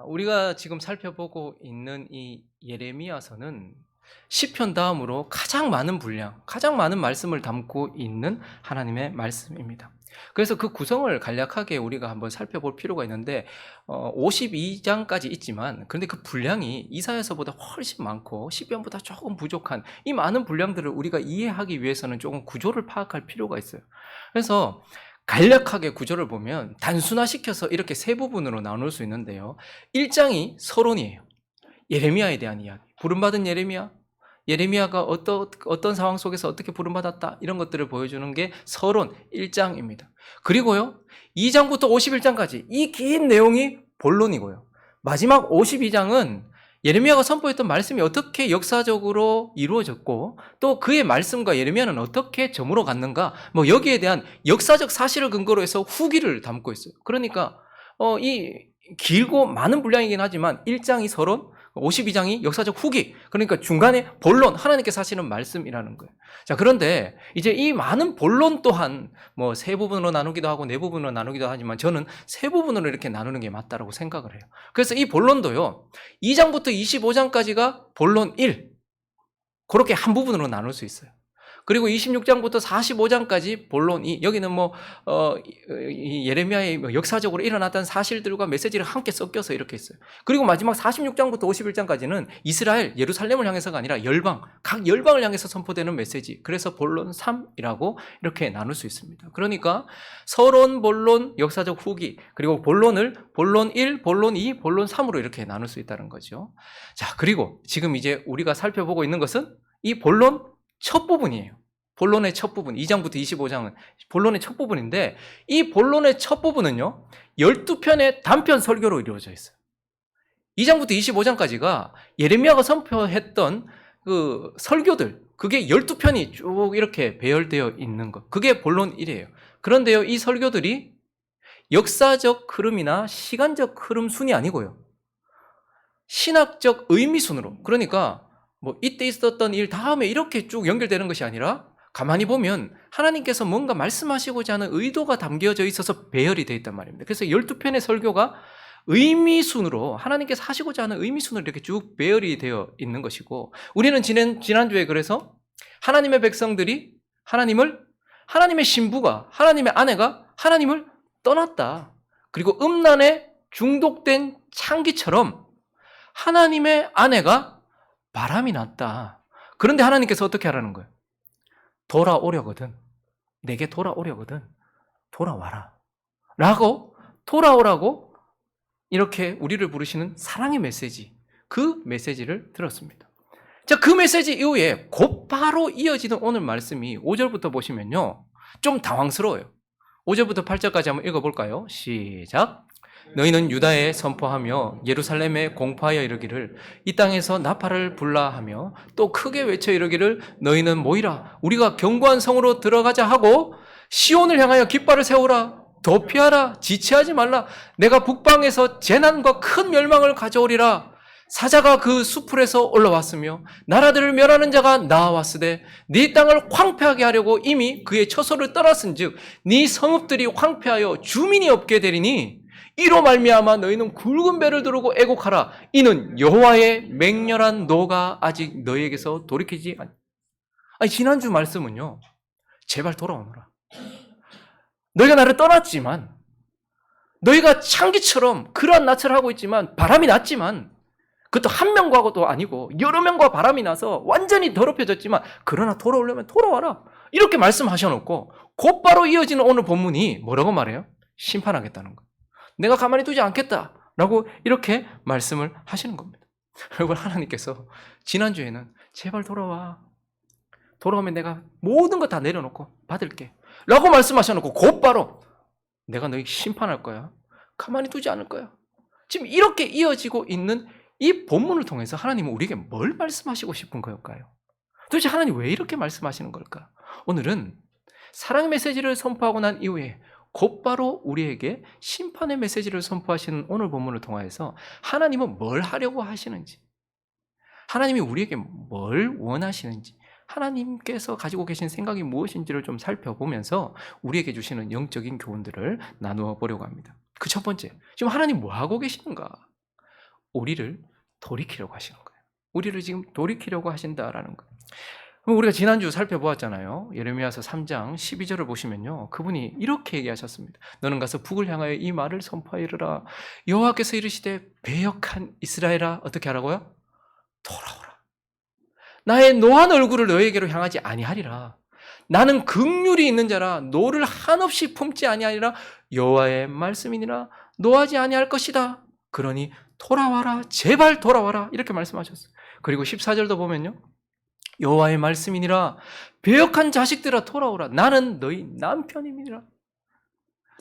우리가 지금 살펴보고 있는 이 예레미야서는 시편 다음으로 가장 많은 분량, 가장 많은 말씀을 담고 있는 하나님의 말씀입니다. 그래서 그 구성을 간략하게 우리가 한번 살펴볼 필요가 있는데 52장까지 있지만 그런데 그 분량이 이사야서보다 훨씬 많고 시편보다 조금 부족한 이 많은 분량들을 우리가 이해하기 위해서는 조금 구조를 파악할 필요가 있어요. 그래서 간략하게 구조를 보면 단순화시켜서 이렇게 세 부분으로 나눌 수 있는데요. 1장이 서론이에요. 예레미야에 대한 이야기. 부름받은 예레미야, 예레미야가 어떤 상황 속에서 어떻게 부름받았다 이런 것들을 보여주는 게 서론 1장입니다. 그리고요 2장부터 51장까지 이 긴 내용이 본론이고요. 마지막 52장은 예레미야가 선포했던 말씀이 어떻게 역사적으로 이루어졌고 또 그의 말씀과 예레미야는 어떻게 저물어 갔는가 여기에 대한 역사적 사실을 근거로 해서 후기를 담고 있어요. 그러니까 이 길고 많은 분량이긴 하지만 1장이 서론, 52장이 역사적 후기, 그러니까 중간에 본론, 하나님께서 하시는 말씀이라는 거예요. 자, 그런데 이제 이 많은 본론 또한 세 부분으로 나누기도 하고 네 부분으로 나누기도 하지만 저는 세 부분으로 이렇게 나누는 게 맞다라고 생각을 해요. 그래서 이 본론도요, 2장부터 25장까지가 본론 1, 그렇게 한 부분으로 나눌 수 있어요. 그리고 26장부터 45장까지 본론 2, 여기는 예레미야의 역사적으로 일어났던 사실들과 메시지를 함께 섞여서 이렇게 있어요. 그리고 마지막 46장부터 51장까지는 이스라엘, 예루살렘을 향해서가 아니라 열방, 각 열방을 향해서 선포되는 메시지. 그래서 본론 3이라고 이렇게 나눌 수 있습니다. 그러니까 서론, 본론, 역사적 후기, 그리고 본론을 본론 1, 본론 2, 본론 3으로 이렇게 나눌 수 있다는 거죠. 자, 그리고 지금 이제 우리가 살펴보고 있는 것은 이 본론 첫 부분이에요. 본론의 첫 부분, 2장부터 25장은 본론의 첫 부분인데 이 본론의 첫 부분은요 12편의 단편 설교로 이루어져 있어요. 2장부터 25장까지가 예레미야가 선포했던 그 설교들, 그게 12편이 쭉 이렇게 배열되어 있는 것, 그게 본론 1이에요. 그런데요 이 설교들이 역사적 흐름이나 시간적 흐름 순이 아니고요 신학적 의미 순으로, 그러니까 이때 있었던 일 다음에 이렇게 쭉 연결되는 것이 아니라 가만히 보면 하나님께서 뭔가 말씀하시고자 하는 의도가 담겨져 있어서 배열이 되어 있단 말입니다. 그래서 12편의 설교가 의미순으로 하나님께서 하시고자 하는 의미순으로 이렇게 쭉 배열이 되어 있는 것이고, 우리는 지난주에 그래서 하나님의 백성들이 하나님의 신부가, 하나님의 아내가 하나님을 떠났다. 그리고 음란에 중독된 창기처럼 하나님의 아내가 바람이 났다. 그런데 하나님께서 어떻게 하라는 거예요? 돌아오려거든. 내게 돌아오려거든. 돌아와라. 라고 돌아오라고 이렇게 우리를 부르시는 사랑의 메시지, 그 메시지를 들었습니다. 자, 그 메시지 이후에 곧바로 이어지는 오늘 말씀이 5절부터 보시면요 좀 당황스러워요. 5절부터 8절까지 한번 읽어볼까요? 시작. 너희는 유다에 선포하며 예루살렘에 공포하여 이르기를 이 땅에서 나팔을 불라 하며 또 크게 외쳐 이르기를 너희는 모이라 우리가 견고한 성으로 들어가자 하고 시온을 향하여 깃발을 세우라 도피하라 지체하지 말라 내가 북방에서 재난과 큰 멸망을 가져오리라 사자가 그 수풀에서 올라왔으며 나라들을 멸하는 자가 나와왔으되 네 땅을 황폐하게 하려고 이미 그의 처소를 떠났은즉 네 성읍들이 황폐하여 주민이 없게 되리니 이로 말미암아 너희는 굵은 배를 두르고 애곡하라. 이는 여호와의 맹렬한 노가 아직 너희에게서 돌이키지 않. 아니 지난주 말씀은요. 제발 돌아오너라. 너희가 나를 떠났지만 너희가 창기처럼 그러한 낯을 하고 있지만 바람이 났지만 그것도 한 명과도 아니고 여러 명과 바람이 나서 완전히 더럽혀졌지만 그러나 돌아오려면 돌아와라. 이렇게 말씀하셔놓고 곧바로 이어지는 오늘 본문이 뭐라고 말해요? 심판하겠다는 거예요. 내가 가만히 두지 않겠다라고 이렇게 말씀을 하시는 겁니다. 여러분 하나님께서 지난주에는 제발 돌아와. 돌아오면 내가 모든 거 다 내려놓고 받을게. 라고 말씀하셔놓고 곧바로 내가 너희 심판할 거야. 가만히 두지 않을 거야. 지금 이렇게 이어지고 있는 이 본문을 통해서 하나님은 우리에게 뭘 말씀하시고 싶은 걸까요? 도대체 하나님 왜 이렇게 말씀하시는 걸까? 오늘은 사랑의 메시지를 선포하고 난 이후에 곧바로 우리에게 심판의 메시지를 선포하시는 오늘 본문을 통해서 하나님은 뭘 하려고 하시는지, 하나님이 우리에게 뭘 원하시는지, 하나님께서 가지고 계신 생각이 무엇인지를 좀 살펴보면서 우리에게 주시는 영적인 교훈들을 나누어 보려고 합니다. 그 첫 번째, 지금 하나님 뭐 하고 계시는가? 우리를 돌이키려고 하시는 거예요. 우리를 지금 돌이키려고 하신다라는 거예요. 그럼 우리가 지난주 살펴보았잖아요. 예레미야서 3장 12절을 보시면요, 그분이 이렇게 얘기하셨습니다. 너는 가서 북을 향하여 이 말을 선포하리라. 여호와께서 이르시되 배역한 이스라엘아, 어떻게 하라고요? 돌아오라. 나의 노한 얼굴을 너에게로 향하지 아니하리라. 나는 긍휼이 있는 자라 노를 한없이 품지 아니하리라. 여호와의 말씀이니라 노하지 아니할 것이다. 그러니 돌아와라, 제발 돌아와라, 이렇게 말씀하셨어요. 그리고 14절도 보면요, 여호와의 말씀이니라 배역한 자식들아 돌아오라. 나는 너희 남편임이니라.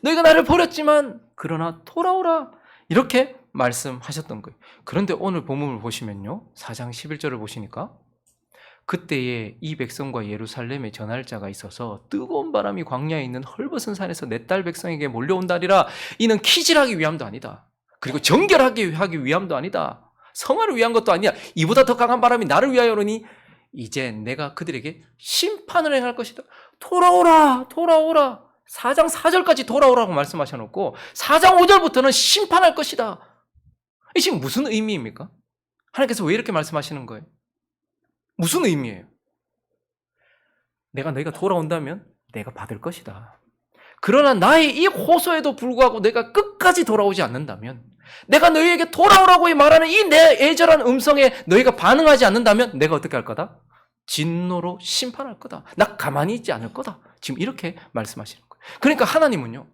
너희가 나를 버렸지만 그러나 돌아오라, 이렇게 말씀하셨던 거예요. 그런데 오늘 본문을 보시면요, 4장 11절을 보시니까 그때에 이 백성과 예루살렘에 전할 자가 있어서 뜨거운 바람이 광야에 있는 헐벗은 산에서 내 딸 백성에게 몰려온다리라. 이는 키질하기 위함도 아니다. 그리고 정결하게 하기 위함도 아니다. 성화를 위한 것도 아니야. 이보다 더 강한 바람이 나를 위하여오니 이제 내가 그들에게 심판을 행할 것이다. 돌아오라, 돌아오라. 4장 4절까지 돌아오라고 말씀하셔놓고 4장 5절부터는 심판할 것이다. 이 지금 무슨 의미입니까? 하나님께서 왜 이렇게 말씀하시는 거예요? 무슨 의미예요? 내가 너희가 돌아온다면 내가 받을 것이다. 그러나 나의 이 호소에도 불구하고 내가 끝까지 돌아오지 않는다면, 내가 너희에게 돌아오라고 말하는 이 내 애절한 음성에 너희가 반응하지 않는다면 내가 어떻게 할 거다? 진노로 심판할 거다. 나 가만히 있지 않을 거다. 지금 이렇게 말씀하시는 거예요. 그러니까 하나님은요,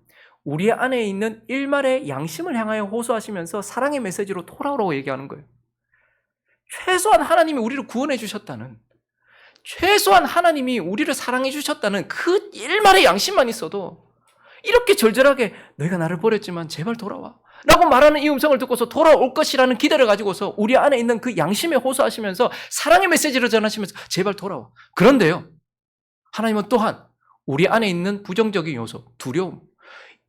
우리 안에 있는 일말의 양심을 향하여 호소하시면서 사랑의 메시지로 돌아오라고 얘기하는 거예요. 최소한 하나님이 우리를 구원해 주셨다는, 최소한 하나님이 우리를 사랑해 주셨다는 그 일말의 양심만 있어도 이렇게 절절하게 너희가 나를 버렸지만 제발 돌아와 라고 말하는 이 음성을 듣고서 돌아올 것이라는 기대를 가지고서 우리 안에 있는 그 양심에 호소하시면서 사랑의 메시지를 전하시면서 제발 돌아와. 그런데요, 하나님은 또한 우리 안에 있는 부정적인 요소, 두려움,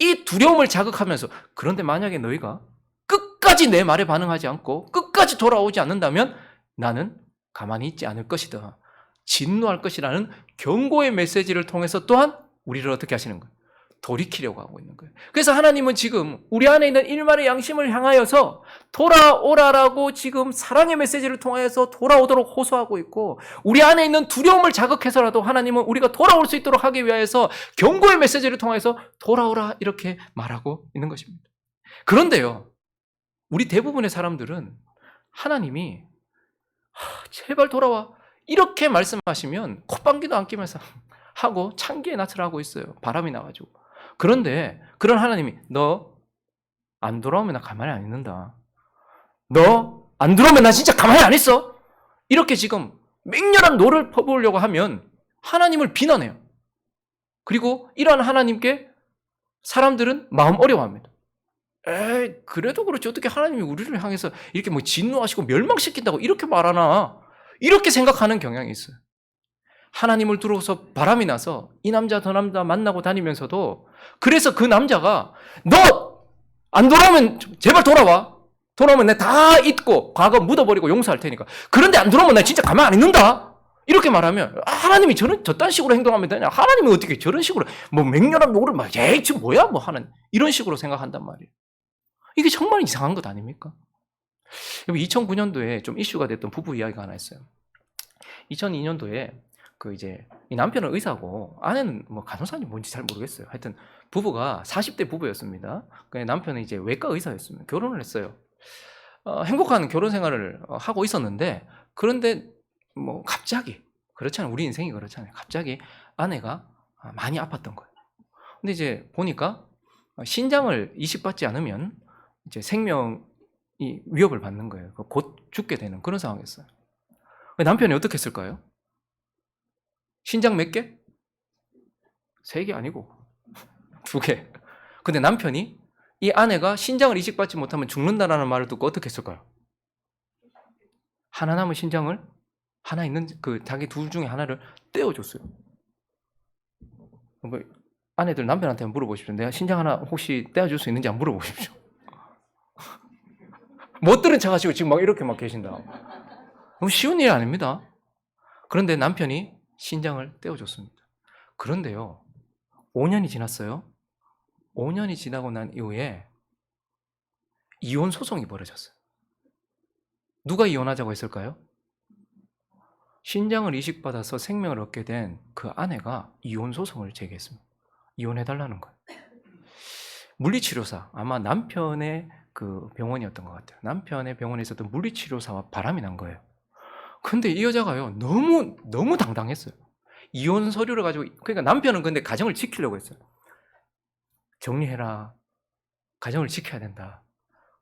이 두려움을 자극하면서, 그런데 만약에 너희가 끝까지 내 말에 반응하지 않고 끝까지 돌아오지 않는다면 나는 가만히 있지 않을 것이다, 진노할 것이라는 경고의 메시지를 통해서 또한 우리를 어떻게 하시는 거예요? 돌이키려고 하고 있는 거예요. 그래서 하나님은 지금 우리 안에 있는 일말의 양심을 향하여서 돌아오라라고 지금 사랑의 메시지를 통해서 돌아오도록 호소하고 있고, 우리 안에 있는 두려움을 자극해서라도 하나님은 우리가 돌아올 수 있도록 하기 위해서 경고의 메시지를 통해서 돌아오라 이렇게 말하고 있는 것입니다. 그런데요, 우리 대부분의 사람들은 하나님이 제발 돌아와 이렇게 말씀하시면 콧방귀도 안 끼면서 하고 창기에 낯을 하고 있어요. 바람이 나가지고. 그런데 그런 하나님이 너 안 돌아오면 나 가만히 안 있는다, 너 안 들어오면 나 진짜 가만히 안 있어, 이렇게 지금 맹렬한 노를 퍼부으려고 하면 하나님을 비난해요. 그리고 이러한 하나님께 사람들은 마음 어려워합니다. 에이, 그래도 그렇지 어떻게 하나님이 우리를 향해서 이렇게 뭐 진노하시고 멸망시킨다고 이렇게 말하나, 이렇게 생각하는 경향이 있어요. 하나님을 두고서 바람이 나서 이 남자 저 남자 만나고 다니면서도, 그래서 그 남자가 너 안 돌아오면 제발 돌아와, 돌아오면 내가 다 잊고 과거 묻어버리고 용서할 테니까, 그런데 안 돌아오면 나 진짜 가만 안 있는다 이렇게 말하면 하나님이 저딴 식으로 행동하면 되냐, 하나님이 어떻게 저런 식으로 뭐 맹렬한 노를 막 에이 지금 뭐야 뭐 하는 이런 식으로 생각한단 말이에요. 이게 정말 이상한 것 아닙니까? 2009년도에 좀 이슈가 됐던 부부 이야기가 하나 있어요. 2002년도에 그 이제 이 남편은 의사고 아내는 뭐 간호사인지 뭔지 잘 모르겠어요. 하여튼 부부가 40대 부부였습니다. 남편은 이제 외과 의사였습니다. 결혼을 했어요. 행복한 결혼 생활을 하고 있었는데, 그런데 뭐 갑자기, 그렇잖아요. 우리 인생이 그렇잖아요. 갑자기 아내가 많이 아팠던 거예요. 근데 이제 보니까 신장을 이식받지 않으면 이제 생명이 위협을 받는 거예요. 곧 죽게 되는 그런 상황이었어요. 남편이 어떻게 했을까요? 신장 몇 개? 3개 아니고 2개. 근데 남편이 이 아내가 신장을 이식받지 못하면 죽는다라는 말을 듣고 어떻게 했을까요? 하나 남은 신장을, 하나 있는 그 자기 둘 중에 하나를 떼어줬어요. 뭐 아내들 남편한테 물어보십시오. 내가 신장 하나 혹시 떼어줄 수 있는지 한번 물어보십시오. 못 들은 척 하시고 지금 막 이렇게 막 계신다. 너무 쉬운 일 아닙니다. 그런데 남편이 신장을 떼어줬습니다. 그런데요, 5년이 지났어요. 5년이 지나고 난 이후에 이혼 소송이 벌어졌어요. 누가 이혼하자고 했을까요? 신장을 이식받아서 생명을 얻게 된 그 아내가 이혼 소송을 제기했습니다. 이혼해달라는 거예요. 물리치료사, 아마 남편의 그 병원이었던 것 같아요. 남편의 병원에 있었던 물리치료사와 바람이 난 거예요. 근데 이 여자가요, 너무 당당했어요. 이혼 서류를 가지고, 그러니까 남편은 근데 가정을 지키려고 했어요. 정리해라. 가정을 지켜야 된다.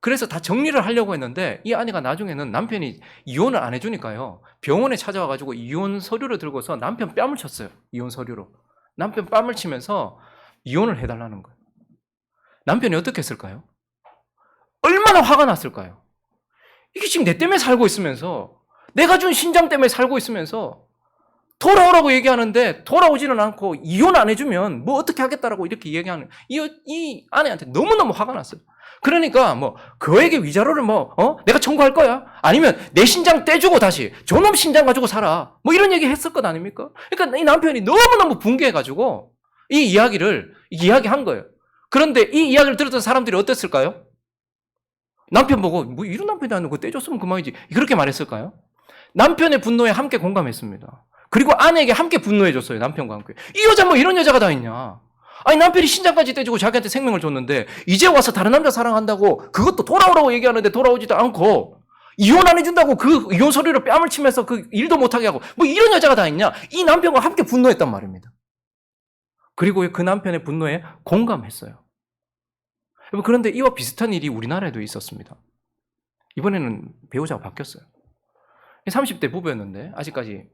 그래서 다 정리를 하려고 했는데 이 아내가 나중에는 남편이 이혼을 안 해주니까요, 병원에 찾아와가지고 이혼 서류를 들고서 남편 뺨을 쳤어요. 이혼 서류로. 남편 뺨을 치면서 이혼을 해달라는 거예요. 남편이 어떻게 했을까요? 얼마나 화가 났을까요? 이게 지금 내 때문에 살고 있으면서, 내가 준 신장 때문에 살고 있으면서 돌아오라고 얘기하는데 돌아오지는 않고 이혼 안 해주면 뭐 어떻게 하겠다라고 이렇게 얘기하는 이 아내한테 너무너무 화가 났어요. 그러니까 뭐 그에게 위자료를 내가 청구할 거야, 아니면 내 신장 떼주고 다시 저놈 신장 가지고 살아, 뭐 이런 얘기 했을 것 아닙니까? 그러니까 이 남편이 너무너무 분개해가지고 이 이야기를 이야기한 거예요. 그런데 이 이야기를 들었던 사람들이 어땠을까요? 남편 보고 뭐 이런 남편이 아니고 떼줬으면 그만이지, 그렇게 말했을까요? 남편의 분노에 함께 공감했습니다. 그리고 아내에게 함께 분노해줬어요. 남편과 함께. 이 여자 뭐 이런 여자가 다 있냐. 아니, 남편이 신장까지 떼주고 자기한테 생명을 줬는데 이제 와서 다른 남자 사랑한다고 그것도 돌아오라고 얘기하는데 돌아오지도 않고, 이혼 안 해준다고 그 이혼 서류로 뺨을 치면서 그 일도 못하게 하고, 뭐 이런 여자가 다 있냐. 이 남편과 함께 분노했단 말입니다. 그리고 그 남편의 분노에 공감했어요. 그런데 이와 비슷한 일이 우리나라에도 있었습니다. 이번에는 배우자가 바뀌었어요. 30대 부부였는데 아직까지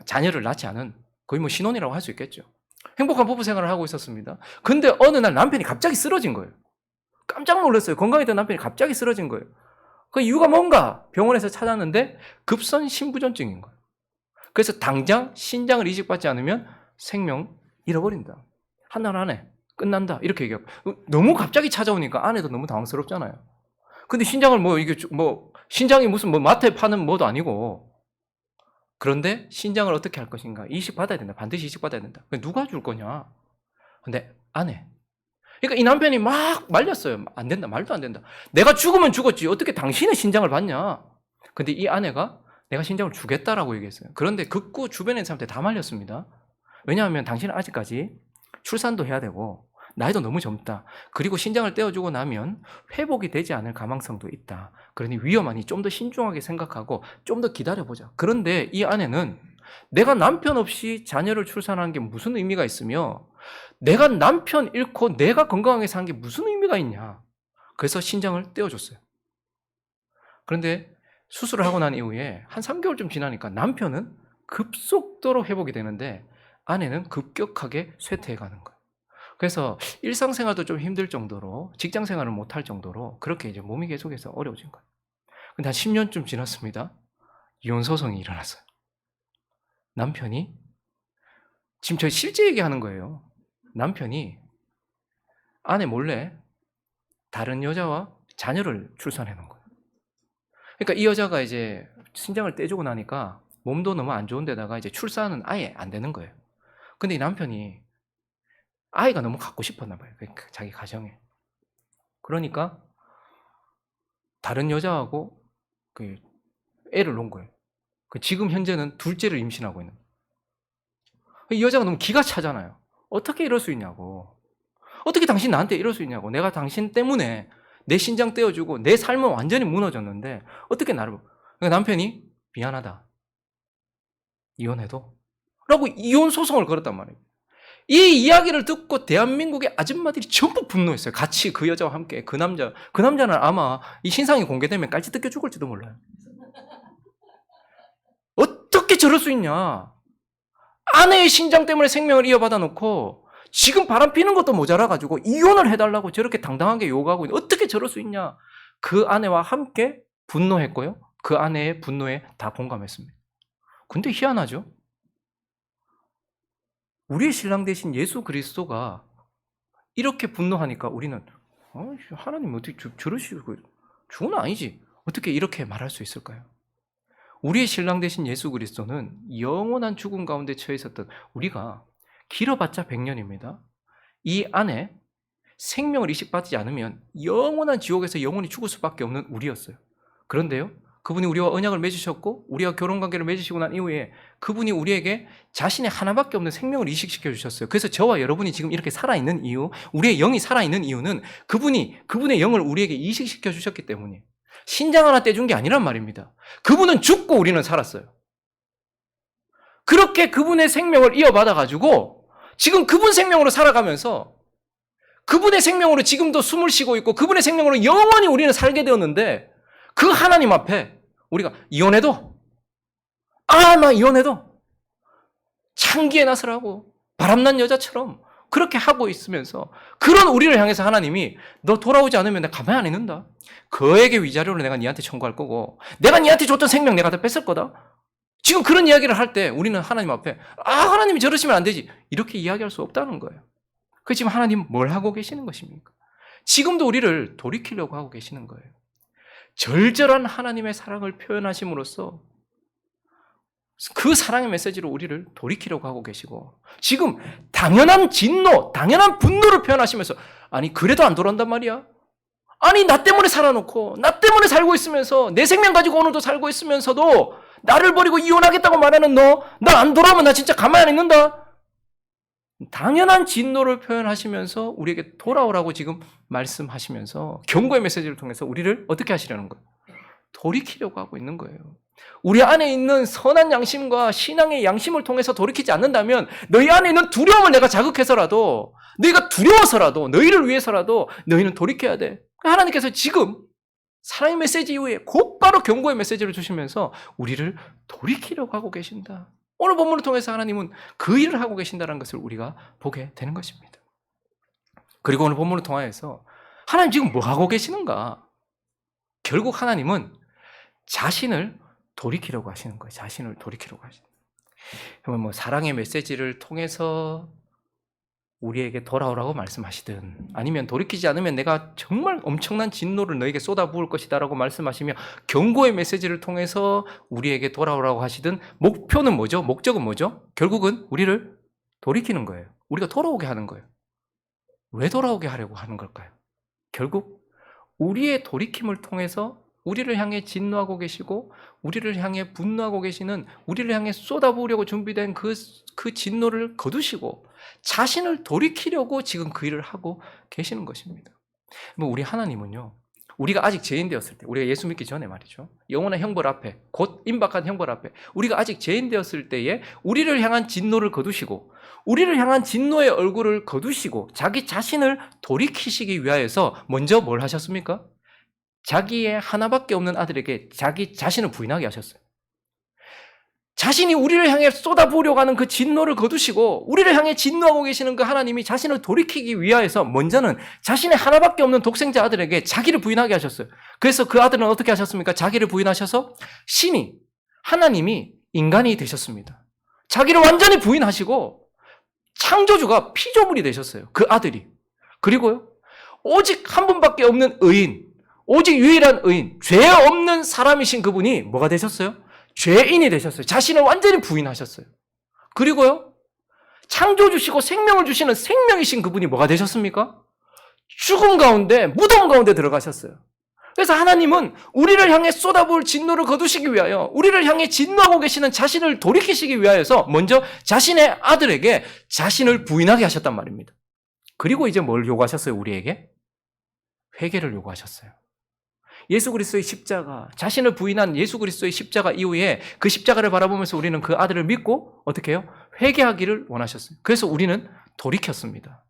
자녀를 낳지 않은, 거의 뭐 신혼이라고 할 수 있겠죠. 행복한 부부 생활을 하고 있었습니다. 근데 어느 날 남편이 갑자기 쓰러진 거예요. 깜짝 놀랐어요. 건강했던 남편이 갑자기 쓰러진 거예요. 그 이유가 뭔가 병원에서 찾았는데 급선 신부전증인 거예요. 그래서 당장 신장을 이식받지 않으면 생명 잃어버린다. 한 달 안에 끝난다. 이렇게 얘기하고, 너무 갑자기 찾아오니까 아내도 너무 당황스럽잖아요. 근데 신장을 신장이 무슨 마트에 파는 뭐도 아니고, 그런데 신장을 어떻게 할 것인가? 이식 받아야 된다. 반드시 이식 받아야 된다. 누가 줄 거냐? 근데 아내. 그러니까 이 남편이 막 말렸어요. 안 된다. 말도 안 된다. 내가 죽으면 죽었지. 어떻게 당신의 신장을 받냐? 근데 이 아내가 내가 신장을 주겠다라고 얘기했어요. 그런데 극구 주변에 있는 사람들 다 말렸습니다. 왜냐하면 당신은 아직까지 출산도 해야 되고 나이도 너무 젊다. 그리고 신장을 떼어주고 나면 회복이 되지 않을 가망성도 있다. 그러니 위험하니 좀 더 신중하게 생각하고 좀 더 기다려보자. 그런데 이 아내는 내가 남편 없이 자녀를 출산한 게 무슨 의미가 있으며 내가 남편 잃고 내가 건강하게 산 게 무슨 의미가 있냐. 그래서 신장을 떼어줬어요. 그런데 수술을 하고 난 이후에 한 3개월쯤 지나니까 남편은 급속도로 회복이 되는데 아내는 급격하게 쇠퇴해가는 거예요. 그래서 일상생활도 좀 힘들 정도로, 직장생활을 못할 정도로 그렇게 이제 몸이 계속해서 어려워진 거예요. 근데 한 10년쯤 지났습니다. 이혼 소송이 일어났어요. 남편이, 지금 저희 실제 얘기하는 거예요. 남편이 아내 몰래 다른 여자와 자녀를 출산해 놓은 거예요. 그러니까 이 여자가 이제 신장을 떼주고 나니까 몸도 너무 안 좋은 데다가 이제 출산은 아예 안 되는 거예요. 근데 이 남편이 아이가 너무 갖고 싶었나 봐요. 자기 가정에. 그러니까 다른 여자하고 애를 놓은 거예요. 지금 현재는 둘째를 임신하고 있는 거예요. 이 여자가 너무 기가 차잖아요. 어떻게 이럴 수 있냐고. 어떻게 당신 나한테 이럴 수 있냐고. 내가 당신 때문에 내 신장 떼어주고 내 삶은 완전히 무너졌는데 어떻게 나를. 그러니까 남편이 미안하다. 이혼해도? 라고 이혼 소송을 걸었단 말이에요. 이 이야기를 듣고 대한민국의 아줌마들이 전부 분노했어요. 같이 그 여자와 함께. 그 남자는 아마 이 신상이 공개되면 깔치 뜯겨 죽을지도 몰라요. 어떻게 저럴 수 있냐. 아내의 신장 때문에 생명을 이어받아 놓고 지금 바람 피는 것도 모자라가지고 이혼을 해달라고 저렇게 당당하게 요구하고 있는데 어떻게 저럴 수 있냐. 그 아내와 함께 분노했고요. 그 아내의 분노에 다 공감했습니다. 근데 희한하죠. 우리의 신랑 되신 예수 그리스도가 이렇게 분노하니까 우리는 하나님 어떻게 저러시고, 죽은 아니지. 어떻게 이렇게 말할 수 있을까요? 우리의 신랑 되신 예수 그리스도는 영원한 죽음 가운데 처해 있었던 우리가 길어봤자 100년입니다. 이 안에 생명을 이식받지 않으면 영원한 지옥에서 영원히 죽을 수밖에 없는 우리였어요. 그런데요, 그분이 우리와 언약을 맺으셨고 우리와 결혼관계를 맺으시고 난 이후에 그분이 우리에게 자신의 하나밖에 없는 생명을 이식시켜 주셨어요. 그래서 저와 여러분이 지금 이렇게 살아있는 이유, 우리의 영이 살아있는 이유는 그분의 영을 우리에게 이식시켜 주셨기 때문이에요. 신장 하나 떼준 게 아니란 말입니다. 그분은 죽고 우리는 살았어요. 그렇게 그분의 생명을 이어받아가지고 지금 그분 생명으로 살아가면서 그분의 생명으로 지금도 숨을 쉬고 있고 그분의 생명으로 영원히 우리는 살게 되었는데 그 하나님 앞에 우리가 이혼해도 나 이혼해도 창기에 나서라고 바람난 여자처럼 그렇게 하고 있으면서 그런 우리를 향해서 하나님이 너 돌아오지 않으면 내가 가만히 안 있는다. 거액의 위자료를 내가 니한테 청구할 거고 내가 니한테 줬던 생명 내가 다 뺏을 거다. 지금 그런 이야기를 할 때 우리는 하나님 앞에 하나님이 저러시면 안 되지 이렇게 이야기할 수 없다는 거예요. 그 지금 하나님 뭘 하고 계시는 것입니까? 지금도 우리를 돌이키려고 하고 계시는 거예요. 절절한 하나님의 사랑을 표현하심으로써 그 사랑의 메시지로 우리를 돌이키려고 하고 계시고 지금 당연한 진노, 당연한 분노를 표현하시면서 아니 그래도 안 돌아온단 말이야? 아니 나 때문에 살아놓고 나 때문에 살고 있으면서 내 생명 가지고 오늘도 살고 있으면서도 나를 버리고 이혼하겠다고 말하는 너 나 안 돌아오면 나 진짜 가만히 안 있는다. 당연한 진노를 표현하시면서 우리에게 돌아오라고 지금 말씀하시면서 경고의 메시지를 통해서 우리를 어떻게 하시려는 거예요? 돌이키려고 하고 있는 거예요. 우리 안에 있는 선한 양심과 신앙의 양심을 통해서 돌이키지 않는다면 너희 안에 있는 두려움을 내가 자극해서라도 너희가 두려워서라도 너희를 위해서라도 너희는 돌이켜야 돼. 하나님께서 지금 사랑의 메시지 이후에 곧바로 경고의 메시지를 주시면서 우리를 돌이키려고 하고 계신다. 오늘 본문을 통해서 하나님은 그 일을 하고 계신다는 것을 우리가 보게 되는 것입니다. 그리고 오늘 본문을 통하여서 하나님 지금 뭐 하고 계시는가? 결국 하나님은 자신을 돌이키려고 하시는 거예요. 자신을 돌이키려고 하시는 거예요. 뭐 사랑의 메시지를 통해서 우리에게 돌아오라고 말씀하시든 아니면 돌이키지 않으면 내가 정말 엄청난 진노를 너에게 쏟아부을 것이다라고 말씀하시며 경고의 메시지를 통해서 우리에게 돌아오라고 하시든 목표는 뭐죠? 목적은 뭐죠? 결국은 우리를 돌이키는 거예요. 우리가 돌아오게 하는 거예요. 왜 돌아오게 하려고 하는 걸까요? 결국 우리의 돌이킴을 통해서 우리를 향해 진노하고 계시고 우리를 향해 분노하고 계시는 우리를 향해 쏟아부으려고 준비된 그 진노를 거두시고 자신을 돌이키려고 지금 그 일을 하고 계시는 것입니다. 우리 하나님은요, 우리가 아직 죄인 되었을 때, 우리가 예수 믿기 전에 말이죠, 영원한 형벌 앞에, 곧 임박한 형벌 앞에 우리가 아직 죄인 되었을 때에 우리를 향한 진노를 거두시고 우리를 향한 진노의 얼굴을 거두시고 자기 자신을 돌이키시기 위하여서 먼저 뭘 하셨습니까? 자기의 하나밖에 없는 아들에게 자기 자신을 부인하게 하셨어요. 자신이 우리를 향해 쏟아부으려고 하는 그 진노를 거두시고 우리를 향해 진노하고 계시는 그 하나님이 자신을 돌이키기 위하여서 먼저는 자신의 하나밖에 없는 독생자 아들에게 자기를 부인하게 하셨어요. 그래서 그 아들은 어떻게 하셨습니까? 자기를 부인하셔서 신이, 하나님이 인간이 되셨습니다. 자기를 완전히 부인하시고 창조주가 피조물이 되셨어요. 그 아들이. 그리고요, 오직 한 분밖에 없는 의인, 오직 유일한 의인, 죄 없는 사람이신 그분이 뭐가 되셨어요? 죄인이 되셨어요. 자신을 완전히 부인하셨어요. 그리고요, 창조주시고 생명을 주시는 생명이신 그분이 뭐가 되셨습니까? 죽음 가운데, 무덤 가운데 들어가셨어요. 그래서 하나님은 우리를 향해 쏟아부을 진노를 거두시기 위하여 우리를 향해 진노하고 계시는 자신을 돌이키시기 위하여서 먼저 자신의 아들에게 자신을 부인하게 하셨단 말입니다. 그리고 이제 뭘 요구하셨어요? 우리에게? 회개를 요구하셨어요. 예수 그리스도의 십자가, 자신을 부인한 예수 그리스도의 십자가 이후에 그 십자가를 바라보면서 우리는 그 아들을 믿고 어떻게 해요? 회개하기를 원하셨어요. 그래서 우리는 돌이켰습니다.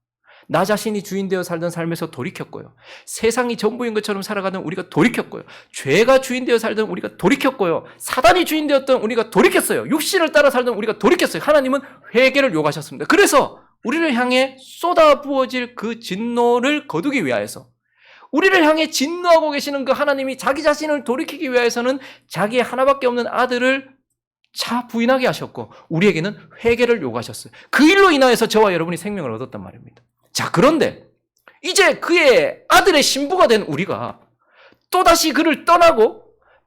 나 자신이 주인 되어 살던 삶에서 돌이켰고요. 세상이 전부인 것처럼 살아가던 우리가 돌이켰고요. 죄가 주인 되어 살던 우리가 돌이켰고요. 사단이 주인 되었던 우리가 돌이켰어요. 육신을 따라 살던 우리가 돌이켰어요. 하나님은 회개를 요구하셨습니다. 그래서 우리를 향해 쏟아부어질 그 진노를 거두기 위하여서 우리를 향해 진노하고 계시는 그 하나님이 자기 자신을 돌이키기 위해서는 자기의 하나밖에 없는 아들을 부인하게 하셨고 우리에게는 회개를 요구하셨어요. 그 일로 인하여서 저와 여러분이 생명을 얻었단 말입니다. 자, 그런데 이제 그의 아들의 신부가 된 우리가 또다시 그를 떠나고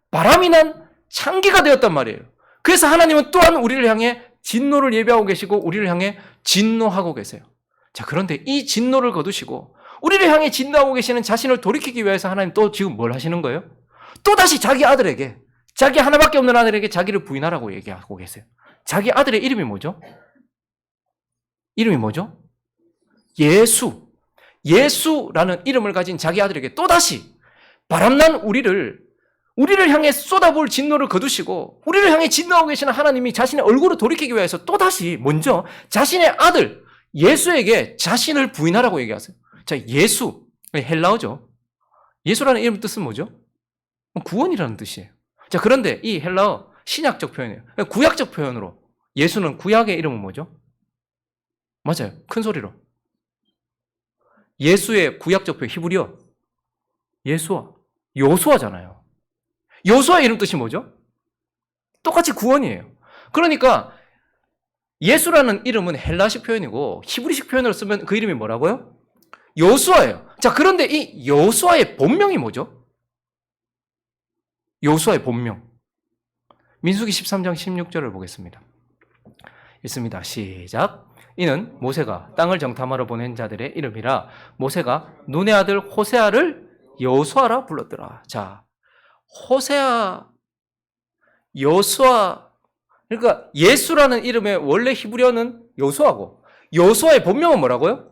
바람이 난 창기가 되었단 말이에요. 그래서 하나님은 또한 우리를 향해 진노를 예비하고 계시고 우리를 향해 진노하고 계세요. 자, 그런데 이 진노를 거두시고 우리를 향해 진노하고 계시는 자신을 돌이키기 위해서 하나님 또 지금 뭘 하시는 거예요? 또다시 자기 아들에게, 자기 하나밖에 없는 아들에게 자기를 부인하라고 얘기하고 계세요. 자기 아들의 이름이 뭐죠? 이름이 뭐죠? 예수. 예수라는 이름을 가진 자기 아들에게 또다시 바람난 우리를 향해 쏟아부을 진노를 거두시고 우리를 향해 진노하고 계시는 하나님이 자신의 얼굴을 돌이키기 위해서 또다시 먼저 자신의 아들 예수에게 자신을 부인하라고 얘기하세요. 자, 예수, 헬라어죠. 예수라는 이름 뜻은 뭐죠? 구원이라는 뜻이에요. 자, 그런데 이 헬라어 신약적 표현이에요. 구약적 표현으로 예수는 구약의 이름은 뭐죠? 맞아요. 큰 소리로. 예수의 구약적 표현 히브리어 예수아, 요수아잖아요. 요수아의 이름 뜻이 뭐죠? 똑같이 구원이에요. 그러니까 예수라는 이름은 헬라식 표현이고 히브리식 표현으로 쓰면 그 이름이 뭐라고요? 요수아예요. 자, 그런데 이 요수아의 본명이 뭐죠? 요수아의 본명. 민수기 13장 16절을 보겠습니다. 읽습니다. 시작. 이는 모세가 땅을 정탐하러 보낸 자들의 이름이라 모세가 눈의 아들 호세아를 여호수아라 불렀더라. 자, 호세아, 여호수아, 그러니까 예수라는 이름의 원래 히브리어는 여호수아고 여호수아의 본명은 뭐라고요?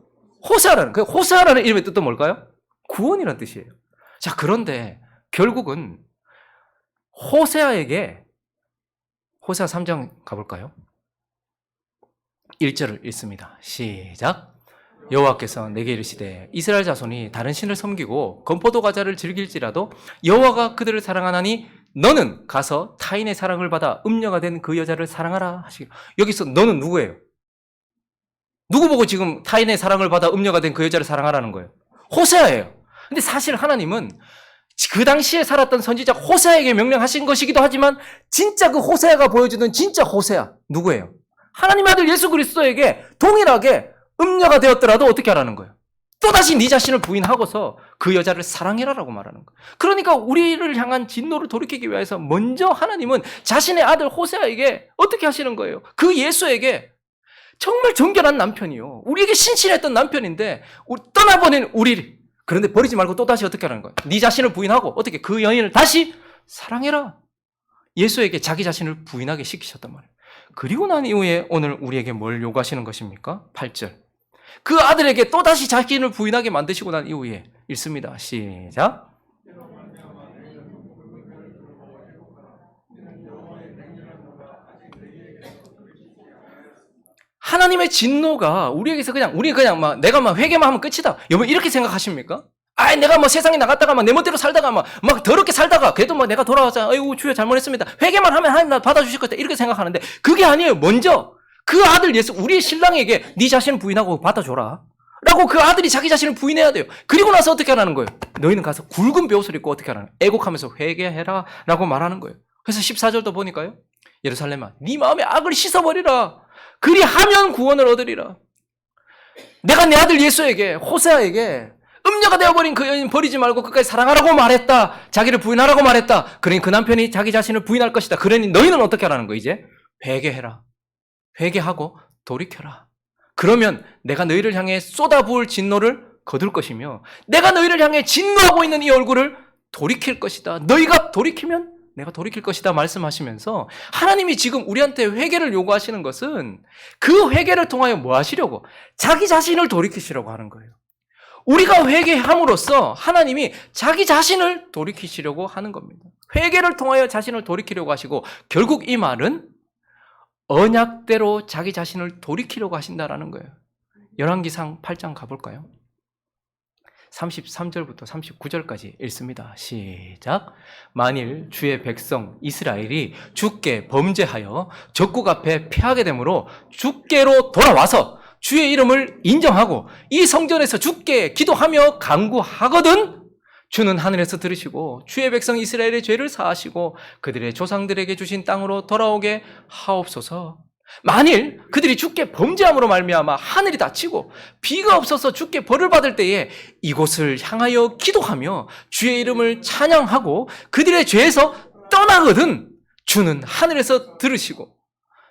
호세아라는, 그 호세아라는 이름의 뜻도 뭘까요? 구원이라는 뜻이에요. 자, 그런데 결국은 호세아에게 호세아 3장 가볼까요? 1절을 읽습니다. 시작. 여호와께서 내게 이르시되 이스라엘 자손이 다른 신을 섬기고 건포도 과자를 즐길지라도 여호와가 그들을 사랑하나니 너는 가서 타인의 사랑을 받아 음녀가 된 그 여자를 사랑하라 하시기로. 여기서 너는 누구예요? 누구 보고 지금 타인의 사랑을 받아 음녀가 된 그 여자를 사랑하라는 거예요? 호세아예요. 근데 사실 하나님은 그 당시에 살았던 선지자 호세아에게 명령하신 것이기도 하지만 진짜 그 호세아가 보여주는 진짜 호세아 누구예요? 하나님의 아들 예수 그리스도에게 동일하게 음녀가 되었더라도 어떻게 하라는 거예요? 또다시 네 자신을 부인하고서 그 여자를 사랑해라라고 말하는 거예요. 그러니까 우리를 향한 진노를 돌이키기 위해서 먼저 하나님은 자신의 아들 호세아에게 어떻게 하시는 거예요? 그 예수에게 정말 정결한 남편이요. 우리에게 신실했던 남편인데 떠나보낸 우리를 그런데 버리지 말고 또다시 어떻게 하라는 거예요? 네 자신을 부인하고 어떻게 그 여인을 다시 사랑해라. 예수에게 자기 자신을 부인하게 시키셨단 말이에요. 그리고 난 이후에 오늘 우리에게 뭘 요구하시는 것입니까? 8절. 그 아들에게 또다시 자신을 부인하게 만드시고 난 이후에 읽습니다. 시작. 하나님의 진노가 우리에게서 우리 그냥 내가 회개만 하면 끝이다. 여러분 이렇게 생각하십니까? 내가 세상에 나갔다가 내 멋대로 살다가 막 더럽게 살다가 그래도 내가 돌아와서 아이고 주여 잘못했습니다. 회개만 하면 하나님 나 받아주실 것 같다. 이렇게 생각하는데 그게 아니에요. 먼저 그 아들 예수 우리의 신랑에게 네 자신을 부인하고 받아줘라. 라고 그 아들이 자기 자신을 부인해야 돼요. 그리고 나서 어떻게 하라는 거예요? 너희는 가서 굵은 베옷을 입고 어떻게 하라는 거예요? 애곡하면서 회개해라 라고 말하는 거예요. 그래서 14절도 보니까요. 예루살렘아 네 마음의 악을 씻어버리라. 그리하면 구원을 얻으리라. 내가 내 아들 예수에게 호세아에게 음녀가 되어버린 그 여인 버리지 말고 끝까지 사랑하라고 말했다. 자기를 부인하라고 말했다. 그러니 그 남편이 자기 자신을 부인할 것이다. 그러니 너희는 어떻게 하라는 거야 이제? 회개해라. 회개하고 돌이켜라. 그러면 내가 너희를 향해 쏟아부을 진노를 거둘 것이며 내가 너희를 향해 진노하고 있는 이 얼굴을 돌이킬 것이다. 너희가 돌이키면 내가 돌이킬 것이다 말씀하시면서 하나님이 지금 우리한테 회개를 요구하시는 것은 그 회개를 통하여 뭐 하시려고? 자기 자신을 돌이키시려고 하는 거예요. 우리가 회개함으로써 하나님이 자기 자신을 돌이키시려고 하는 겁니다. 회개를 통하여 자신을 돌이키려고 하시고 결국 이 말은 언약대로 자기 자신을 돌이키려고 하신다라는 거예요. 열왕기상 8장 가볼까요? 33절부터 39절까지 읽습니다. 시작. 만일 주의 백성 이스라엘이 주께 범죄하여 적국 앞에 패하게 되므로 주께로 돌아와서 주의 이름을 인정하고 이 성전에서 주께 기도하며 간구하거든 주는 하늘에서 들으시고 주의 백성 이스라엘의 죄를 사하시고 그들의 조상들에게 주신 땅으로 돌아오게 하옵소서. 만일 그들이 주께 범죄함으로 말미암아 하늘이 닫히고 비가 없어서 주께 벌을 받을 때에 이곳을 향하여 기도하며 주의 이름을 찬양하고 그들의 죄에서 떠나거든 주는 하늘에서 들으시고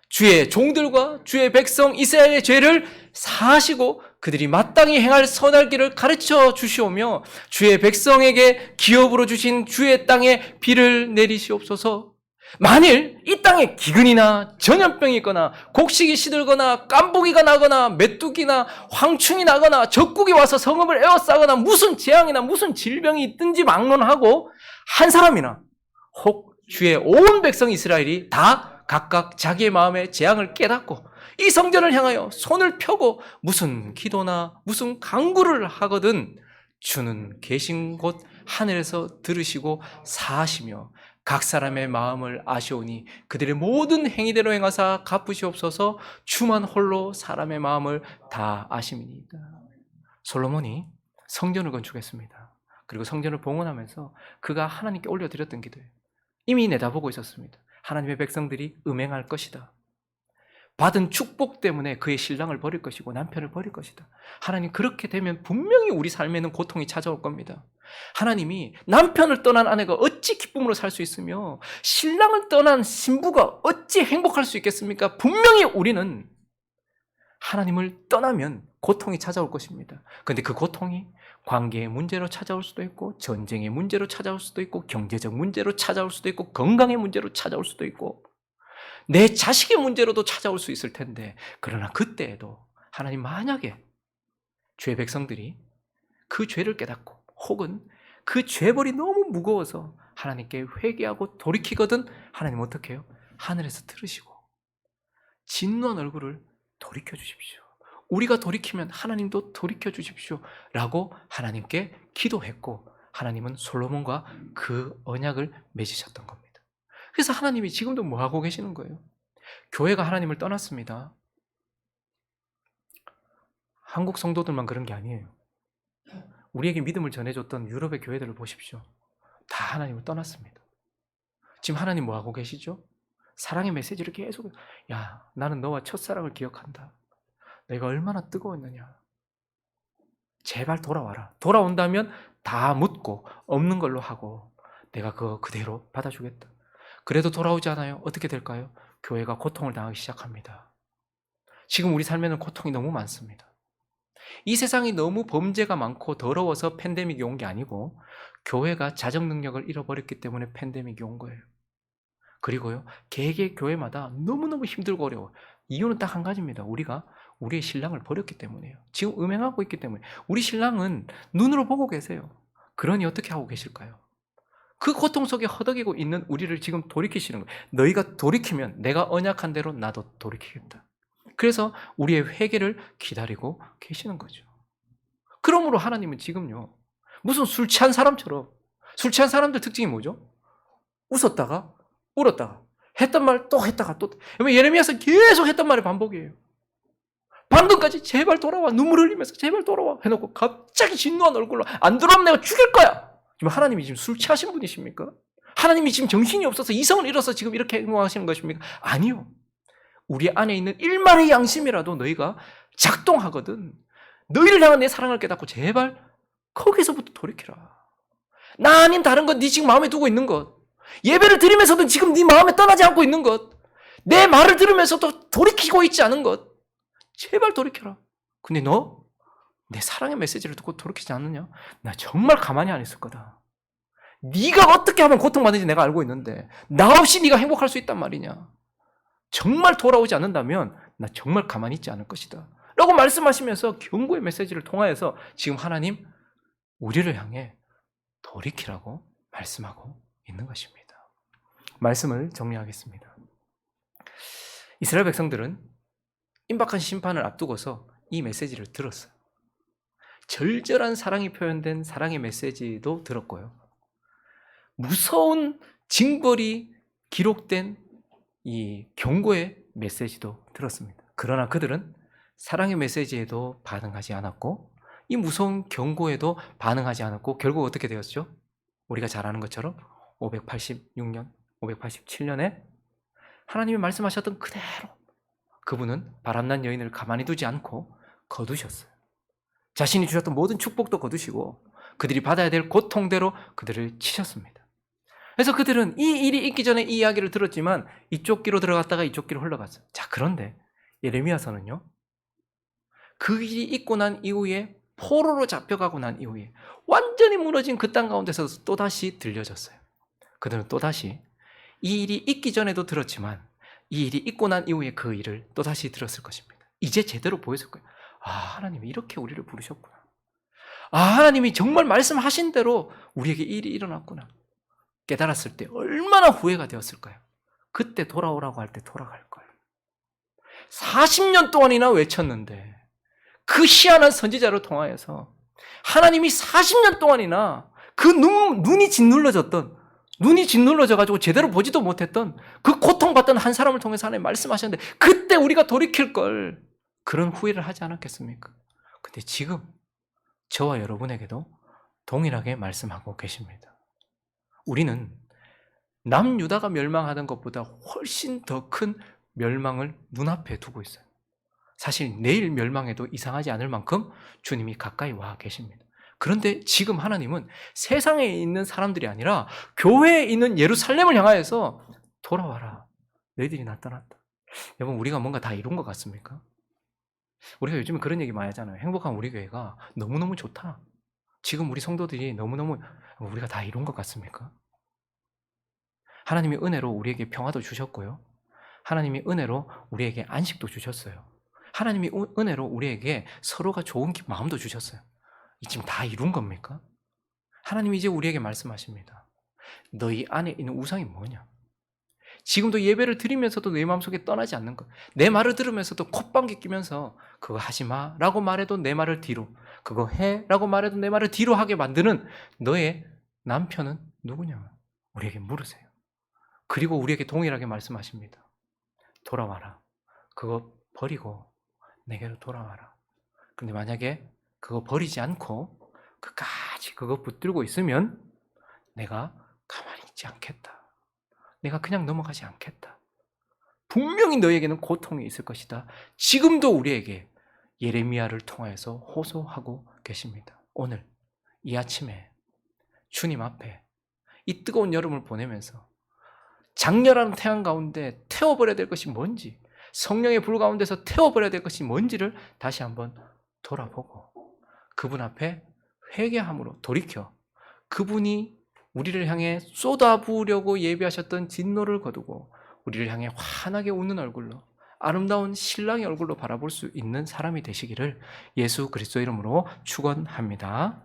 주의 종들과 주의 백성 이스라엘의 죄를 사하시고 그들이 마땅히 행할 선할 길을 가르쳐 주시오며 주의 백성에게 기업으로 주신 주의 땅에 비를 내리시옵소서. 만일 이 땅에 기근이나 전염병이 있거나 곡식이 시들거나 깐부기가 나거나 메뚜기나 황충이 나거나 적국이 와서 성읍을 에워싸거나 무슨 재앙이나 무슨 질병이 있든지 막론하고 한 사람이나 혹 주의 온 백성 이스라엘이 다 각각 자기의 마음의 재앙을 깨닫고 이 성전을 향하여 손을 펴고 무슨 기도나 무슨 간구를 하거든 주는 계신 곳 하늘에서 들으시고 사하시며 각 사람의 마음을 아시오니 그들의 모든 행위대로 행하사 갚으시옵소서. 주만 홀로 사람의 마음을 다 아심이니이다. 솔로몬이 성전을 건축했습니다. 그리고 성전을 봉헌하면서 그가 하나님께 올려드렸던 기도예요. 이미 내다보고 있었습니다. 하나님의 백성들이 음행할 것이다. 받은 축복 때문에 그의 신랑을 버릴 것이고 남편을 버릴 것이다. 하나님, 그렇게 되면 분명히 우리 삶에는 고통이 찾아올 겁니다. 하나님이 남편을 떠난 아내가 어찌 기쁨으로 살 수 있으며 신랑을 떠난 신부가 어찌 행복할 수 있겠습니까? 분명히 우리는 하나님을 떠나면 고통이 찾아올 것입니다. 그런데 그 고통이 관계의 문제로 찾아올 수도 있고 전쟁의 문제로 찾아올 수도 있고 경제적 문제로 찾아올 수도 있고 건강의 문제로 찾아올 수도 있고 내 자식의 문제로도 찾아올 수 있을 텐데, 그러나 그때에도 하나님, 만약에 죄 백성들이 그 죄를 깨닫고 혹은 그 죄벌이 너무 무거워서 하나님께 회개하고 돌이키거든 하나님 어떻게 해요? 하늘에서 들으시고 진노한 얼굴을 돌이켜 주십시오. 우리가 돌이키면 하나님도 돌이켜 주십시오 라고 하나님께 기도했고, 하나님은 솔로몬과 그 언약을 맺으셨던 겁니다. 그래서 하나님이 지금도 뭐 하고 계시는 거예요? 교회가 하나님을 떠났습니다. 한국 성도들만 그런 게 아니에요. 우리에게 믿음을 전해줬던 유럽의 교회들을 보십시오. 다 하나님을 떠났습니다. 지금 하나님 뭐 하고 계시죠? 사랑의 메시지를 계속, 야, 나는 너와 첫사랑을 기억한다. 내가 얼마나 뜨거웠느냐. 제발 돌아와라. 돌아온다면 다 묻고 없는 걸로 하고 내가 그거 그대로 받아주겠다. 그래도 돌아오지 않아요? 어떻게 될까요? 교회가 고통을 당하기 시작합니다. 지금 우리 삶에는 고통이 너무 많습니다. 이 세상이 너무 범죄가 많고 더러워서 팬데믹이 온 게 아니고 교회가 자정 능력을 잃어버렸기 때문에 팬데믹이 온 거예요. 그리고요, 개개 교회마다 너무너무 힘들고 어려워요. 이유는 딱 한 가지입니다. 우리가 우리의 신랑을 버렸기 때문이에요. 지금 음행하고 있기 때문에. 우리 신랑은 눈으로 보고 계세요. 그러니 어떻게 하고 계실까요? 그 고통 속에 허덕이고 있는 우리를 지금 돌이키시는 거예요. 너희가 돌이키면 내가 언약한 대로 나도 돌이키겠다. 그래서 우리의 회개를 기다리고 계시는 거죠. 그러므로 하나님은 지금요, 무슨 술 취한 사람처럼, 술 취한 사람들 특징이 뭐죠? 웃었다가 울었다가 했던 말 또 했다가 또, 예레미야서 계속 했던 말의 반복이에요. 방금까지 제발 돌아와, 눈물 흘리면서 제발 돌아와 해놓고 갑자기 진노한 얼굴로 안 돌아오면 내가 죽일 거야. 지금 하나님이 지금 술 취하신 분이십니까? 하나님이 지금 정신이 없어서 이성을 잃어서 지금 이렇게 행동하시는 것입니까? 아니요. 우리 안에 있는 일말의 양심이라도 너희가 작동하거든 너희를 향한 내 사랑을 깨닫고 제발 거기서부터 돌이켜라. 나 아닌 다른 것, 네 지금 마음에 두고 있는 것, 예배를 드리면서도 지금 네 마음에 떠나지 않고 있는 것, 내 말을 들으면서도 돌이키고 있지 않은 것, 제발 돌이켜라. 근데 너 내 사랑의 메시지를 듣고 돌이키지 않느냐? 나 정말 가만히 안 있을 거다. 네가 어떻게 하면 고통받는지 내가 알고 있는데 나 없이 네가 행복할 수 있단 말이냐? 정말 돌아오지 않는다면 나 정말 가만히 있지 않을 것이다 라고 말씀하시면서 경고의 메시지를 통하여서 지금 하나님 우리를 향해 돌이키라고 말씀하고 있는 것입니다. 말씀을 정리하겠습니다. 이스라엘 백성들은 임박한 심판을 앞두고서 이 메시지를 들었어요. 절절한 사랑이 표현된 사랑의 메시지도 들었고요, 무서운 징벌이 기록된 이 경고의 메시지도 들었습니다. 그러나 그들은 사랑의 메시지에도 반응하지 않았고 이 무서운 경고에도 반응하지 않았고 결국 어떻게 되었죠? 우리가 잘 아는 것처럼 586년, 587년에 하나님이 말씀하셨던 그대로 그분은 바람난 여인을 가만히 두지 않고 거두셨어요. 자신이 주셨던 모든 축복도 거두시고 그들이 받아야 될 고통대로 그들을 치셨습니다. 그래서 그들은 이 일이 있기 전에 이 이야기를 들었지만 이쪽 귀로 들어갔다가 이쪽 귀로 흘러갔어요. 자, 그런데 예레미야서는요, 그 일이 있고 난 이후에 포로로 잡혀가고 난 이후에 완전히 무너진 그 땅 가운데서 또다시 들려졌어요. 그들은 또다시 이 일이 있기 전에도 들었지만 이 일이 있고 난 이후에 그 일을 또다시 들었을 것입니다. 이제 제대로 보였을 거예요. 아, 하나님이 이렇게 우리를 부르셨구나. 아, 하나님이 정말 말씀하신 대로 우리에게 이 일이 일어났구나. 깨달았을 때 얼마나 후회가 되었을까요? 그때 돌아오라고 할 때 돌아갈 거예요. 40년 동안이나 외쳤는데 그 희한한 선지자를 통하여서 하나님이 40년 동안이나 그 눈이 짓눌러져가지고 제대로 보지도 못했던 그 고통받던 한 사람을 통해서 하나님 말씀하셨는데 그때 우리가 돌이킬 걸 그런 후회를 하지 않았겠습니까? 근데 지금 저와 여러분에게도 동일하게 말씀하고 계십니다. 우리는 남유다가 멸망하던 것보다 훨씬 더 큰 멸망을 눈앞에 두고 있어요. 사실 내일 멸망해도 이상하지 않을 만큼 주님이 가까이 와 계십니다. 그런데 지금 하나님은 세상에 있는 사람들이 아니라 교회에 있는 예루살렘을 향하여서 돌아와라. 너희들이 나타났다. 여러분, 우리가 뭔가 다 이룬 것 같습니까? 우리가 요즘에 그런 얘기 많이 하잖아요. 행복한 우리 교회가 너무너무 좋다. 지금 우리 성도들이 너무너무 우리가 다 이룬 것 같습니까? 하나님이 은혜로 우리에게 평화도 주셨고요. 하나님이 은혜로 우리에게 안식도 주셨어요. 하나님이 은혜로 우리에게 서로가 좋은 마음도 주셨어요. 지금 다 이룬 겁니까? 하나님이 이제 우리에게 말씀하십니다. 너희 안에 있는 우상이 뭐냐? 지금도 예배를 드리면서도 내 마음속에 떠나지 않는 것. 내 말을 들으면서도 콧방귀 끼면서 그거 하지 마 라고 말해도 내 말을 뒤로, 그거 해 라고 말해도 내 말을 뒤로 하게 만드는 너의 남편은 누구냐? 우리에게 물으세요. 그리고 우리에게 동일하게 말씀하십니다. 돌아와라. 그거 버리고 내게로 돌아와라. 근데 만약에 그거 버리지 않고 끝까지 그거 붙들고 있으면 내가 가만히 있지 않겠다. 내가 그냥 넘어가지 않겠다. 분명히 너에게는 고통이 있을 것이다. 지금도 우리에게 예레미야를 통해서 호소하고 계십니다. 오늘 이 아침에 주님 앞에 이 뜨거운 여름을 보내면서 장렬한 태양 가운데 태워버려야 될 것이 뭔지, 성령의 불 가운데서 태워버려야 될 것이 뭔지를 다시 한번 돌아보고 그분 앞에 회개함으로 돌이켜 그분이 우리를 향해 쏟아부으려고 예비하셨던 진노를 거두고 우리를 향해 환하게 웃는 얼굴로, 아름다운 신랑의 얼굴로 바라볼 수 있는 사람이 되시기를 예수 그리스도 이름으로 축원합니다.